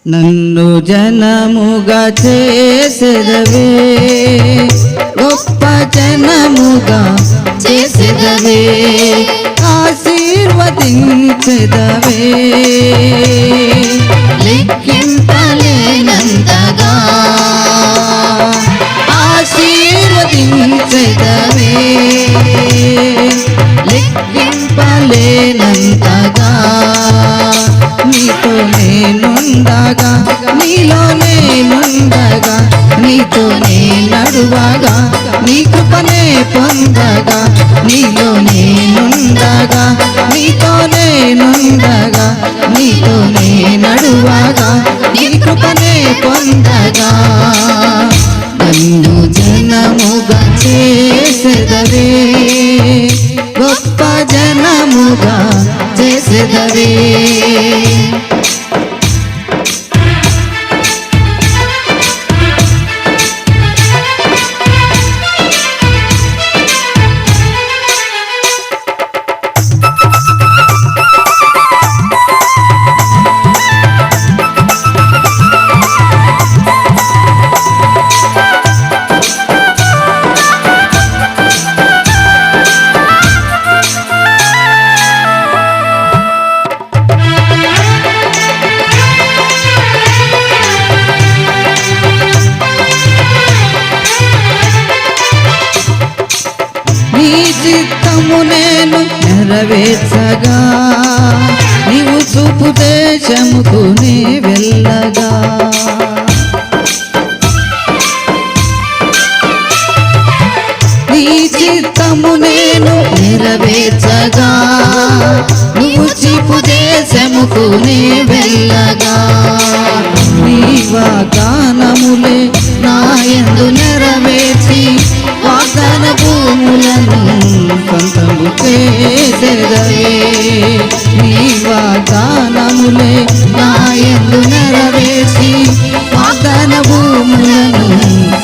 నన్ను జనముగా చేసెదవే, గొప్ప జనముగా చేసెదవే, ఆశీర్వదించెదవే, లెక్కింపలేనంతగా ఆశీర్వదించెదవే, లెక్కింపలేనంతగా నీతో నేనుండగా, నీలో నేనుండగా, నీతో నే నడువగా, నీ కృపనే పొందగా, నీలో నేనుండగా, నీతో నేనుండగా, నీతో నే నడువగా, నీ కృపనే పొందగా, నన్ను జనముగా చేసెదవే, గొప్ప జనముగా చేసెదవే. నీ చిత్తము నేను నెరవేర్చగా, నీవు చూపు దేశముకు నే వెళ్ళగా, నీ చిత్తము నేను నెరవేర్చగా, నువ్వు చూపు దేశముకు నే వెళ్ళగా, నీ వాగ్దానములే నా యందు నెరవేర్చి వాగ్దాన భూములను సొంతము చేసెదవే, నీ వాగ్దానములే నా యందు నెరవేర్చి వాగ్దాన భూములను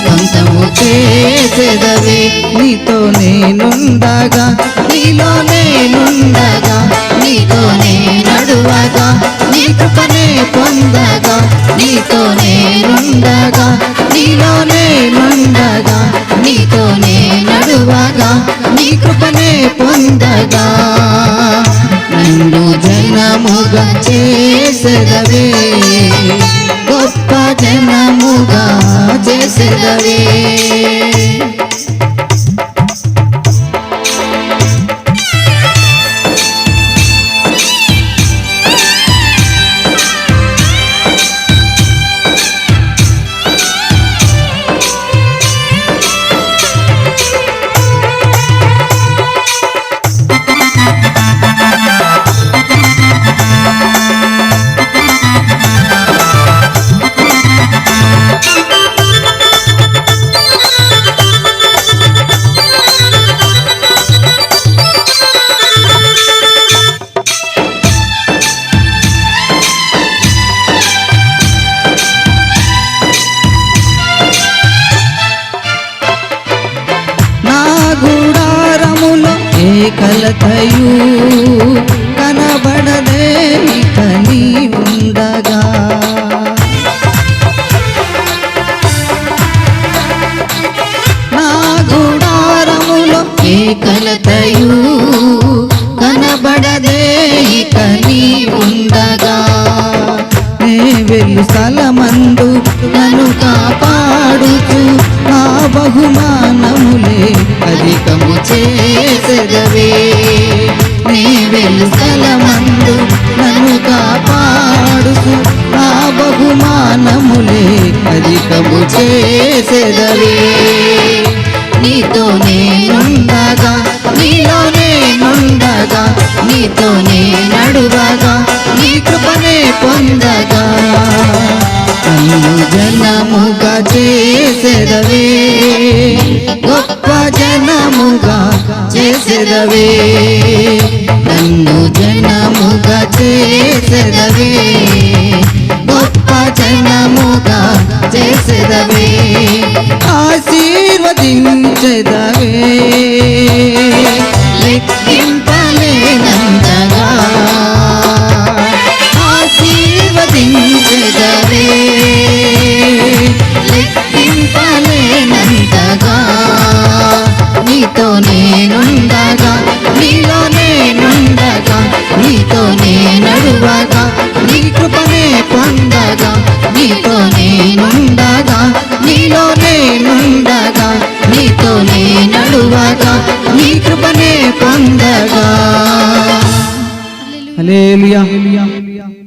సొంతము చేసెదవే, నీతో నేనుండగా, నీలో నేనుండగా, నీతో నే నడువగా, నీ కృపనే పొందగా, నీతో నేనుండగా, నీలో నేనుండగా, నీతో నే నడువగా, నీ కృపనే పొందగా, నన్ను జనముగా చేసెదవే, గొప్ప జనముగా చేసెదవే. గుడారములో ఏ కలతయు కనబడదే ఇక నీ ఉండగా, నా గుడారములో ఏ కలతయు కనబడదే ఇక నీ ఉండగా, నే వెళ్ళు స్థలమందు నన్ను కాపాడుచు నా బహుమానములే అధికము చేసెదవే, నీ వెళ్ళు స్థలమందు నన్ను కాపాడుచు నా బహుమానములే అధికము చేసెదవే, నీతో నేనుండగా, నీలో నేనుండగా, నీతో నే నడువగా, నీ కృపనే పొందగా, నన్ను జనముగా చేసెదవే, గొప్ప జనముగా చేసెదవే, నన్ను జనముగా చేసెదవే, గొప్ప జనముగా చేసెదవే, ఆశీర్వదించెదవే, లెక్కింపలేనంతగా ఆశీర్వదించెదవే, నీతో నేనుండగా, నీలో నేనుండగా, నీతో నే నడువగా, నీ కృపనే పొందగా, నీతో నేనుండగా, నీలో నేనుండగా, నీతో నే నడువగా, నీ కృపనే పొందగా. హల్లెలూయా.